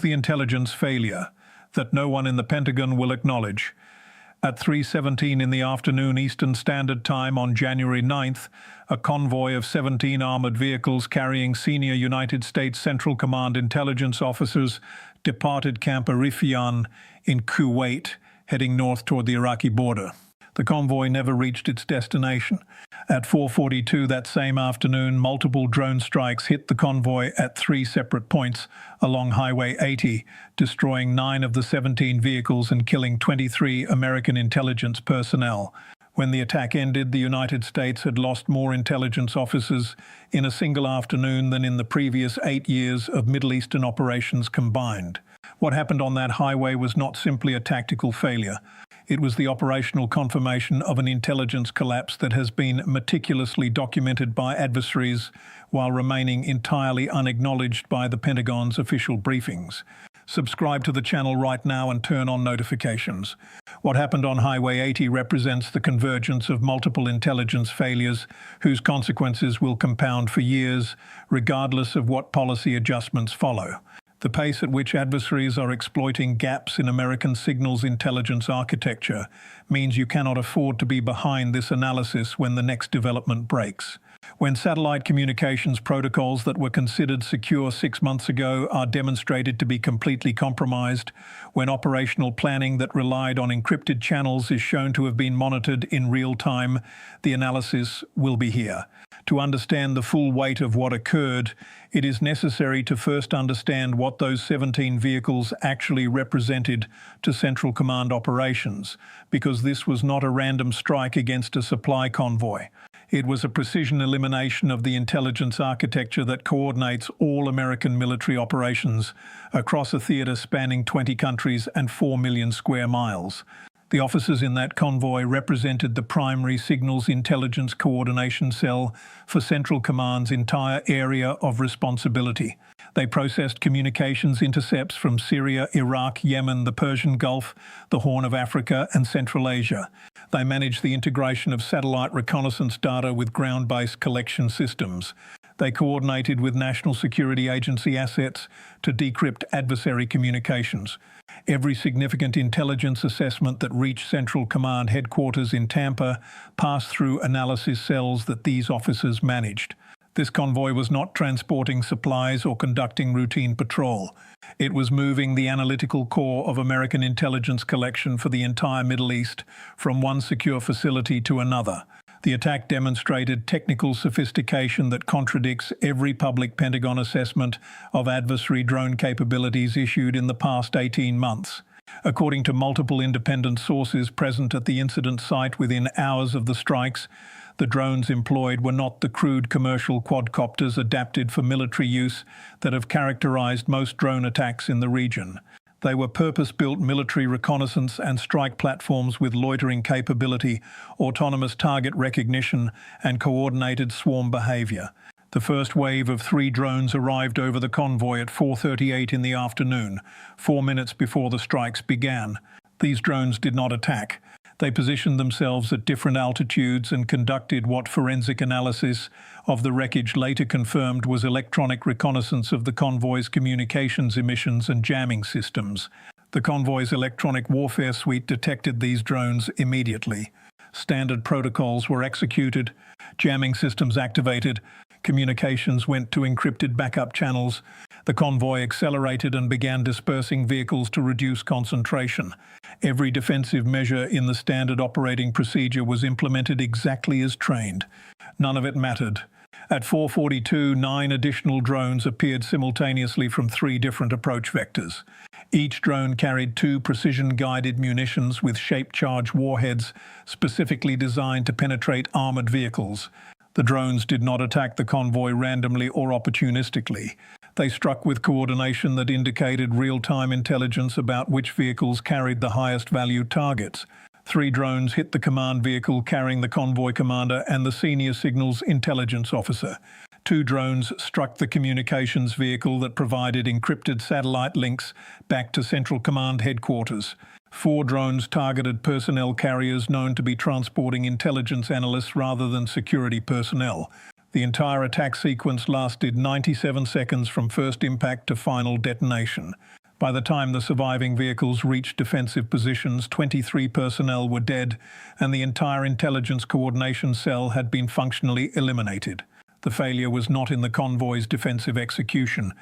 stealthy intelligence failure that no one in the Pentagon will acknowledge. At 3:17 in the afternoon Eastern Standard Time on January 9th, a convoy of 17 armored vehicles carrying senior United States Central Command intelligence officers departed Camp Arifian in Kuwait, heading north toward the Iraqi border. The convoy never reached its destination. At 4:42 that same afternoon, multiple drone strikes hit the convoy at 3 separate points along Highway 80, destroying 9 of the 17 vehicles and killing 23 American intelligence personnel. When the attack ended, the United States had lost more intelligence officers in a single afternoon than in the previous 8 years of Middle Eastern operations combined. What happened on that highway was not simply a tactical failure. It was the operational confirmation of an intelligence collapse that has been meticulously documented by adversaries while remaining entirely unacknowledged by the Pentagon's official briefings. Subscribe to the channel right now and turn on notifications. What happened on Highway 80 represents the convergence of multiple intelligence failures whose consequences will compound for years, regardless of what policy adjustments follow. The pace at which adversaries are exploiting gaps in American signals intelligence architecture means you cannot afford to be behind this analysis when the next development breaks. When satellite communications protocols that were considered secure 6 months ago are demonstrated to be completely compromised, when operational planning that relied on encrypted channels is shown to have been monitored in real time, the analysis will be here. To understand the full weight of what occurred, it is necessary to first understand what those 17 vehicles actually represented to Central Command operations, because this was not a random strike against a supply convoy. It was a precision elimination of the intelligence architecture that coordinates all American military operations across a theater spanning 20 countries and 4 million square miles. The officers in that convoy represented the primary signals intelligence coordination cell for Central Command's entire area of responsibility. They processed communications intercepts from Syria, Iraq, Yemen, the Persian Gulf, the Horn of Africa, and Central Asia. They managed the integration of satellite reconnaissance data with ground-based collection systems. They coordinated with National Security Agency assets to decrypt adversary communications. Every significant intelligence assessment that reached Central Command headquarters in Tampa passed through analysis cells that these officers managed. This convoy was not transporting supplies or conducting routine patrol. It was moving the analytical core of American intelligence collection for the entire Middle East from one secure facility to another. The attack demonstrated technical sophistication that contradicts every public Pentagon assessment of adversary drone capabilities issued in the past 18 months. According to multiple independent sources present at the incident site within hours of the strikes, the drones employed were not the crude commercial quadcopters adapted for military use that have characterized most drone attacks in the region. They were purpose-built military reconnaissance and strike platforms with loitering capability, autonomous target recognition, and coordinated swarm behavior. The first wave of 3 drones arrived over the convoy at 4:38 in the afternoon, 4 minutes before the strikes began. These drones did not attack. They positioned themselves at different altitudes and conducted what forensic analysis of the wreckage later confirmed was electronic reconnaissance of the convoy's communications emissions and jamming systems. The convoy's electronic warfare suite detected these drones immediately. Standard protocols were executed, jamming systems activated, communications went to encrypted backup channels. The convoy accelerated and began dispersing vehicles to reduce concentration. Every defensive measure in the standard operating procedure was implemented exactly as trained. None of it mattered. At 4:42, 9 additional drones appeared simultaneously from 3 different approach vectors. Each drone carried 2 precision-guided munitions with shape-charge warheads specifically designed to penetrate armored vehicles. The drones did not attack the convoy randomly or opportunistically. They struck with coordination that indicated real-time intelligence about which vehicles carried the highest value targets. 3 drones hit the command vehicle carrying the convoy commander and the senior signals intelligence officer. 2 drones struck the communications vehicle that provided encrypted satellite links back to Central Command headquarters. 4 drones targeted personnel carriers known to be transporting intelligence analysts rather than security personnel. The entire attack sequence lasted 97 seconds from first impact to final detonation. By the time the surviving vehicles reached defensive positions, 23 personnel were dead, and the entire intelligence coordination cell had been functionally eliminated. The failure was not in the convoy's defensive execution.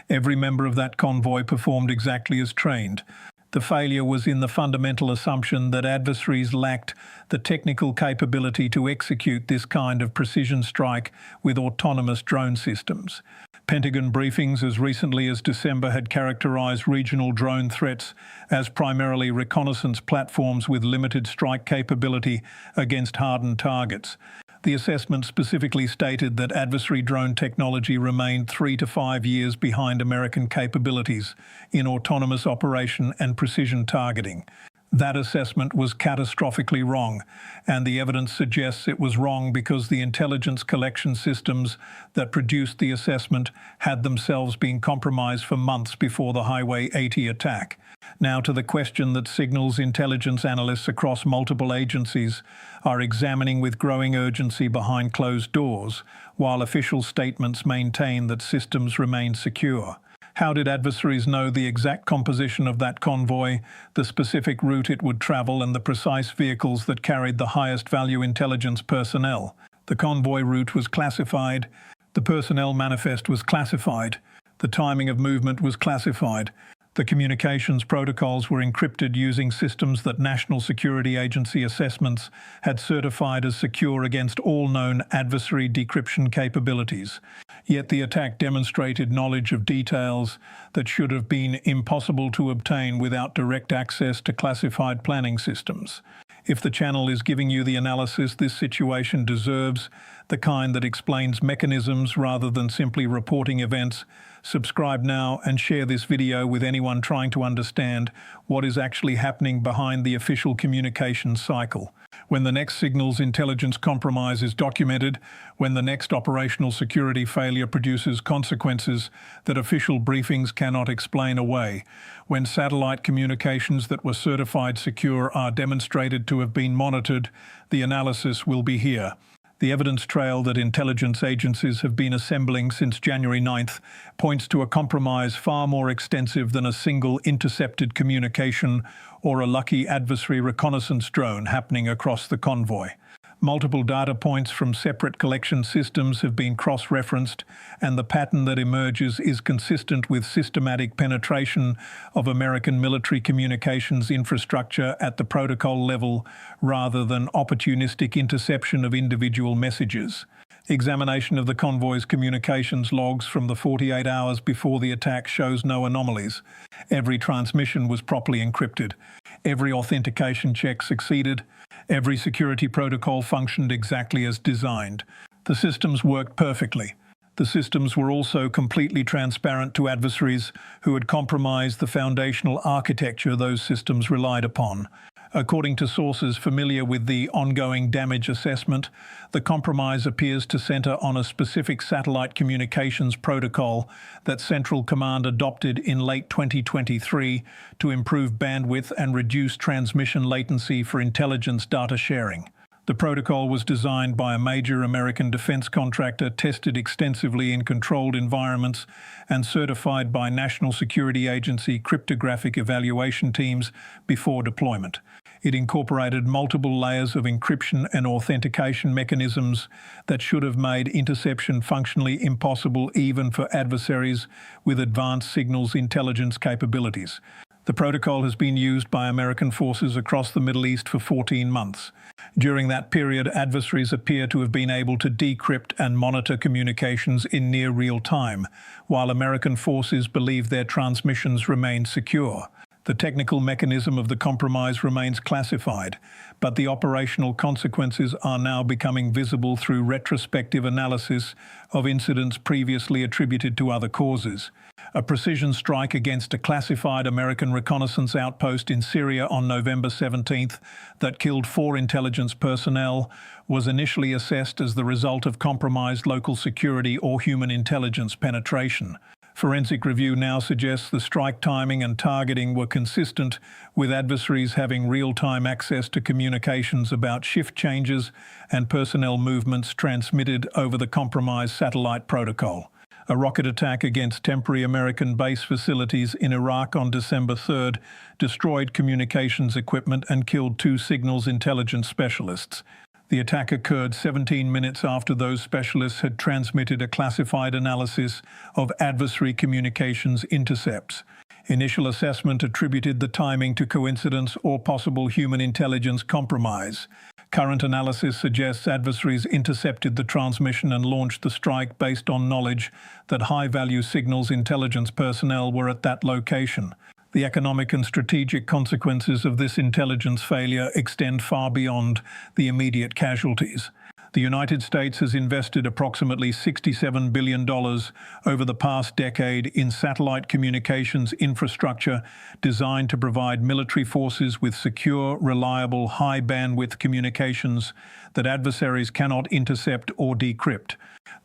Every member of that convoy performed exactly as trained. The failure was in the fundamental assumption that adversaries lacked the technical capability to execute this kind of precision strike with autonomous drone systems. Pentagon briefings as recently as December had characterized regional drone threats as primarily reconnaissance platforms with limited strike capability against hardened targets. The assessment specifically stated that adversary drone technology remained 3 to 5 years behind American capabilities in autonomous operation and precision targeting. That assessment was catastrophically wrong, and the evidence suggests it was wrong because the intelligence collection systems that produced the assessment had themselves been compromised for months before the Highway 80 attack. Now to the question that signals intelligence analysts across multiple agencies are examining with growing urgency behind closed doors, while official statements maintain that systems remain secure. How did adversaries know the exact composition of that convoy, the specific route it would travel, and the precise vehicles that carried the highest value intelligence personnel? The convoy route was classified. The personnel manifest was classified. The timing of movement was classified. The communications protocols were encrypted using systems that National Security Agency assessments had certified as secure against all known adversary decryption capabilities. Yet the attack demonstrated knowledge of details that should have been impossible to obtain without direct access to classified planning systems. If the channel is giving you the analysis this situation deserves, the kind that explains mechanisms rather than simply reporting events, subscribe now and share this video with anyone trying to understand what is actually happening behind the official communications cycle. When the next signals intelligence compromise is documented, when the next operational security failure produces consequences that official briefings cannot explain away, when satellite communications that were certified secure are demonstrated to have been monitored, the analysis will be here. The evidence trail that intelligence agencies have been assembling since January 9th points to a compromise far more extensive than a single intercepted communication or a lucky adversary reconnaissance drone happening across the convoy. Multiple data points from separate collection systems have been cross-referenced, and the pattern that emerges is consistent with systematic penetration of American military communications infrastructure at the protocol level rather than opportunistic interception of individual messages. Examination of the convoy's communications logs from the 48 hours before the attack shows no anomalies. Every transmission was properly encrypted. Every authentication check succeeded. Every security protocol functioned exactly as designed. The systems worked perfectly. The systems were also completely transparent to adversaries who had compromised the foundational architecture those systems relied upon. According to sources familiar with the ongoing damage assessment, the compromise appears to center on a specific satellite communications protocol that Central Command adopted in late 2023 to improve bandwidth and reduce transmission latency for intelligence data sharing. The protocol was designed by a major American defense contractor, tested extensively in controlled environments, and certified by National Security Agency cryptographic evaluation teams before deployment. It incorporated multiple layers of encryption and authentication mechanisms that should have made interception functionally impossible even for adversaries with advanced signals intelligence capabilities. The protocol has been used by American forces across the Middle East for 14 months. During that period, adversaries appear to have been able to decrypt and monitor communications in near real time, while American forces believe their transmissions remain secure. The technical mechanism of the compromise remains classified, but the operational consequences are now becoming visible through retrospective analysis of incidents previously attributed to other causes. A precision strike against a classified American reconnaissance outpost in Syria on November 17th that killed 4 intelligence personnel was initially assessed as the result of compromised local security or human intelligence penetration. Forensic review now suggests the strike timing and targeting were consistent, with adversaries having real-time access to communications about shift changes and personnel movements transmitted over the compromised satellite protocol. A rocket attack against temporary American base facilities in Iraq on December 3rd destroyed communications equipment and killed 2 signals intelligence specialists. The attack occurred 17 minutes after those specialists had transmitted a classified analysis of adversary communications intercepts. Initial assessment attributed the timing to coincidence or possible human intelligence compromise. Current analysis suggests adversaries intercepted the transmission and launched the strike based on knowledge that high-value signals intelligence personnel were at that location. The economic and strategic consequences of this intelligence failure extend far beyond the immediate casualties. The United States has invested approximately $67 billion over the past decade in satellite communications infrastructure designed to provide military forces with secure, reliable, high-bandwidth communications that adversaries cannot intercept or decrypt.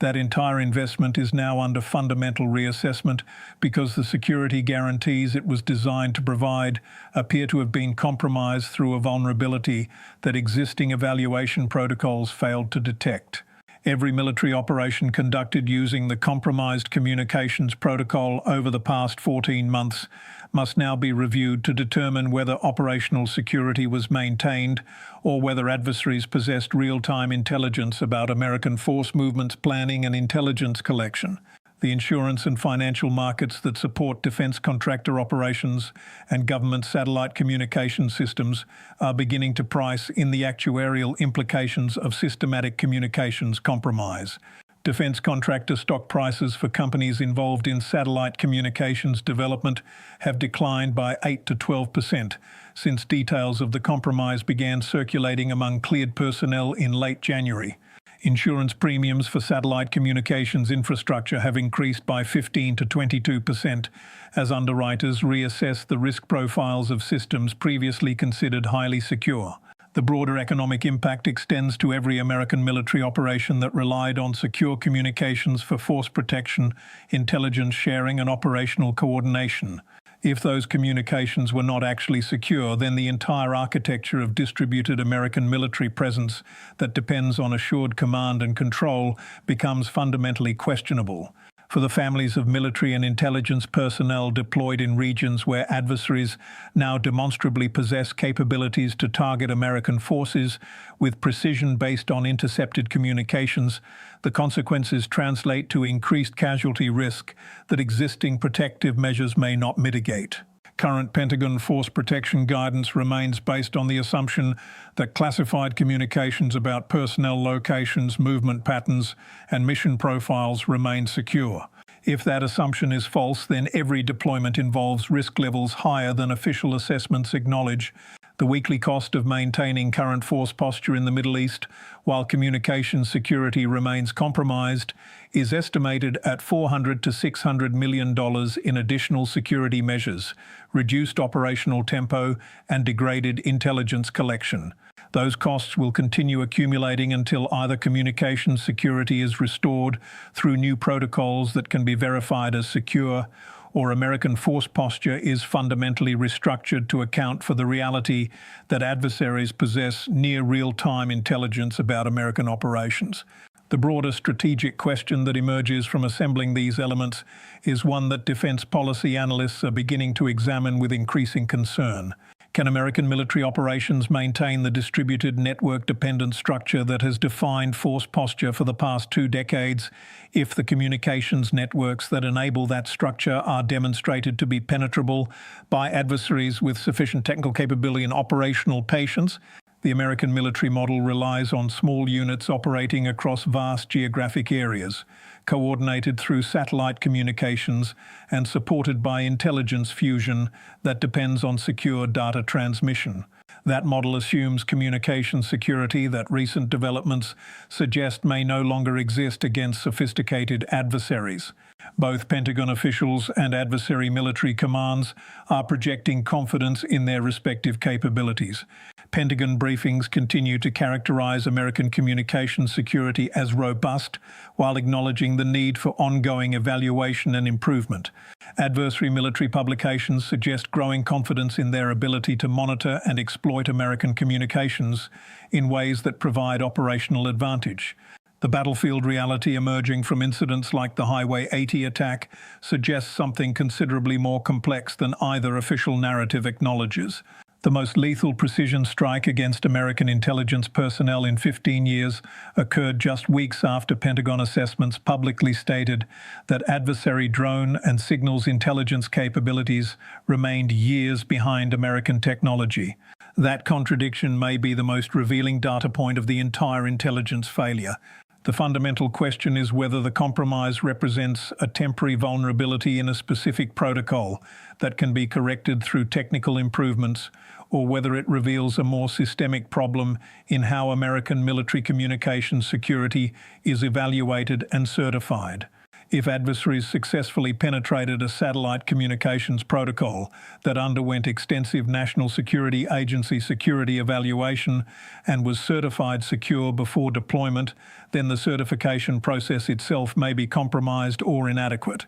That entire investment is now under fundamental reassessment because the security guarantees it was designed to provide appear to have been compromised through a vulnerability that existing evaluation protocols failed to detect. Every military operation conducted using the compromised communications protocol over the past 14 months must now be reviewed to determine whether operational security was maintained or whether adversaries possessed real-time intelligence about American force movements, planning and intelligence collection. The insurance and financial markets that support defense contractor operations and government satellite communication systems are beginning to price in the actuarial implications of systematic communications compromise. Defense contractor stock prices for companies involved in satellite communications development have declined by 8 to 12% since details of the compromise began circulating among cleared personnel in late January. Insurance premiums for satellite communications infrastructure have increased by 15 to 22% as underwriters reassess the risk profiles of systems previously considered highly secure. The broader economic impact extends to every American military operation that relied on secure communications for force protection, intelligence sharing, and operational coordination. If those communications were not actually secure, then the entire architecture of distributed American military presence that depends on assured command and control becomes fundamentally questionable. For the families of military and intelligence personnel deployed in regions where adversaries now demonstrably possess capabilities to target American forces with precision based on intercepted communications, the consequences translate to increased casualty risk that existing protective measures may not mitigate. Current Pentagon force protection guidance remains based on the assumption that classified communications about personnel locations, movement patterns, and mission profiles remain secure. If that assumption is false, then every deployment involves risk levels higher than official assessments acknowledge. The weekly cost of maintaining current force posture in the Middle East, while communications security remains compromised, is estimated at $400 to $600 million in additional security measures, reduced operational tempo, and degraded intelligence collection. Those costs will continue accumulating until either communications security is restored through new protocols that can be verified as secure, or American force posture is fundamentally restructured to account for the reality that adversaries possess near real-time intelligence about American operations. The broader strategic question that emerges from assembling these elements is one that defense policy analysts are beginning to examine with increasing concern. Can American military operations maintain the distributed network-dependent structure that has defined force posture for the past 2 decades if the communications networks that enable that structure are demonstrated to be penetrable by adversaries with sufficient technical capability and operational patience? The American military model relies on small units operating across vast geographic areas, coordinated through satellite communications and supported by intelligence fusion that depends on secure data transmission. That model assumes communication security that recent developments suggest may no longer exist against sophisticated adversaries. Both Pentagon officials and adversary military commands are projecting confidence in their respective capabilities. Pentagon briefings continue to characterize American communications security as robust, while acknowledging the need for ongoing evaluation and improvement. Adversary military publications suggest growing confidence in their ability to monitor and exploit American communications in ways that provide operational advantage. The battlefield reality emerging from incidents like the Highway 80 attack suggests something considerably more complex than either official narrative acknowledges. The most lethal precision strike against American intelligence personnel in 15 years occurred just weeks after Pentagon assessments publicly stated that adversary drone and signals intelligence capabilities remained years behind American technology. That contradiction may be the most revealing data point of the entire intelligence failure. The fundamental question is whether the compromise represents a temporary vulnerability in a specific protocol that can be corrected through technical improvements, or whether it reveals a more systemic problem in how American military communications security is evaluated and certified. If adversaries successfully penetrated a satellite communications protocol that underwent extensive National Security Agency security evaluation and was certified secure before deployment, then the certification process itself may be compromised or inadequate.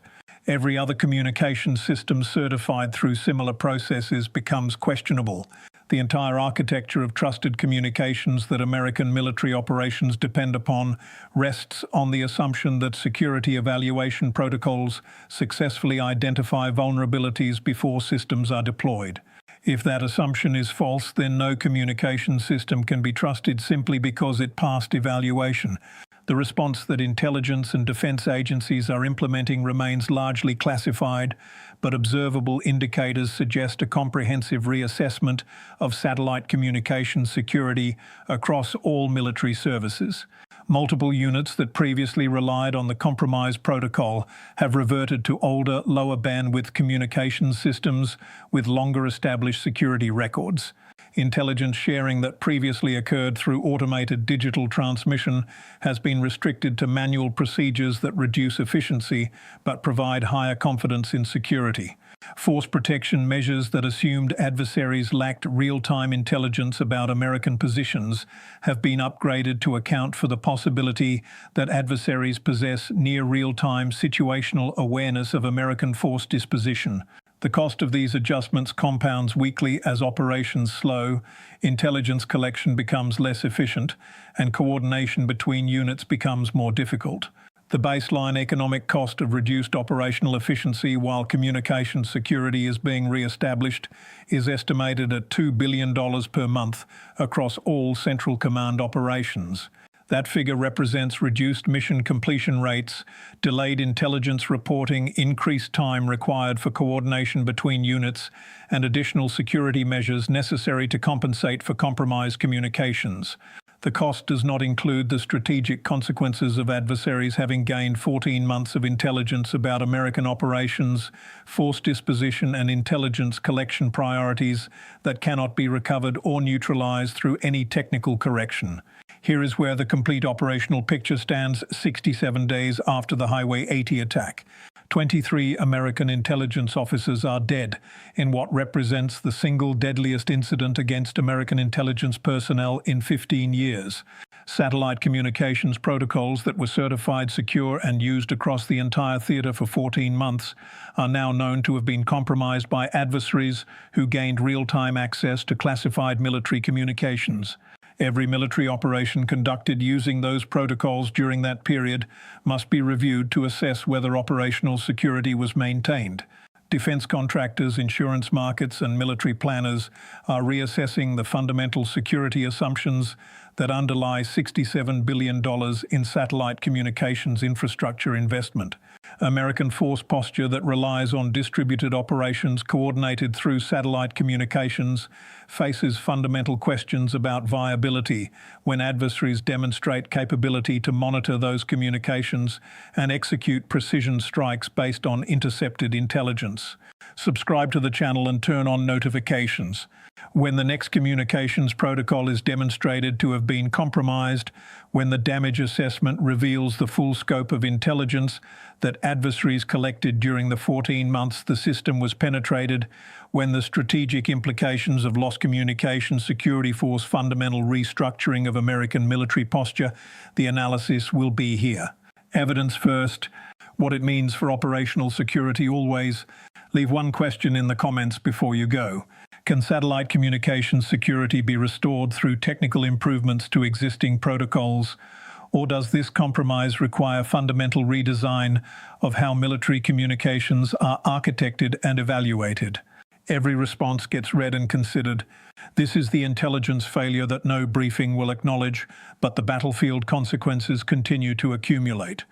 Every other communications system certified through similar processes becomes questionable. The entire architecture of trusted communications that American military operations depend upon rests on the assumption that security evaluation protocols successfully identify vulnerabilities before systems are deployed. If that assumption is false, then no communication system can be trusted simply because it passed evaluation. The response that intelligence and defense agencies are implementing remains largely classified, but observable indicators suggest a comprehensive reassessment of satellite communication security across all military services. Multiple units that previously relied on the compromise protocol have reverted to older, lower bandwidth communications systems with longer established security records. Intelligence sharing that previously occurred through automated digital transmission has been restricted to manual procedures that reduce efficiency but provide higher confidence in security. Force protection measures that assumed adversaries lacked real-time intelligence about American positions have been upgraded to account for the possibility that adversaries possess near real-time situational awareness of American force disposition. The cost of these adjustments compounds weekly as operations slow, intelligence collection becomes less efficient, and coordination between units becomes more difficult. The baseline economic cost of reduced operational efficiency while communications security is being re-established is estimated at $2 billion per month across all Central Command operations. That figure represents reduced mission completion rates, delayed intelligence reporting, increased time required for coordination between units, and additional security measures necessary to compensate for compromised communications. The cost does not include the strategic consequences of adversaries having gained 14 months of intelligence about American operations, force disposition, and intelligence collection priorities that cannot be recovered or neutralized through any technical correction. Here is where the complete operational picture stands 67 days after the Highway 80 attack. 23 American intelligence officers are dead in what represents the single deadliest incident against American intelligence personnel in 15 years. Satellite communications protocols that were certified secure and used across the entire theater for 14 months are now known to have been compromised by adversaries who gained real-time access to classified military communications. Every military operation conducted using those protocols during that period must be reviewed to assess whether operational security was maintained. Defense contractors, insurance markets, and military planners are reassessing the fundamental security assumptions that underlie $67 billion in satellite communications infrastructure investment. American force posture that relies on distributed operations coordinated through satellite communications faces fundamental questions about viability when adversaries demonstrate capability to monitor those communications and execute precision strikes based on intercepted intelligence. Subscribe to the channel and turn on notifications. When the next communications protocol is demonstrated to have been compromised, when the damage assessment reveals the full scope of intelligence that adversaries collected during the 14 months the system was penetrated, when the strategic implications of lost communication security force fundamental restructuring of American military posture, the analysis will be here. Evidence first. What it means for operational security always. Leave one question in the comments before you go. Can satellite communications security be restored through technical improvements to existing protocols, Or does this compromise require fundamental redesign of how military communications are architected and evaluated? Every response gets read and considered. This is the intelligence failure that no briefing will acknowledge, but the battlefield consequences continue to accumulate.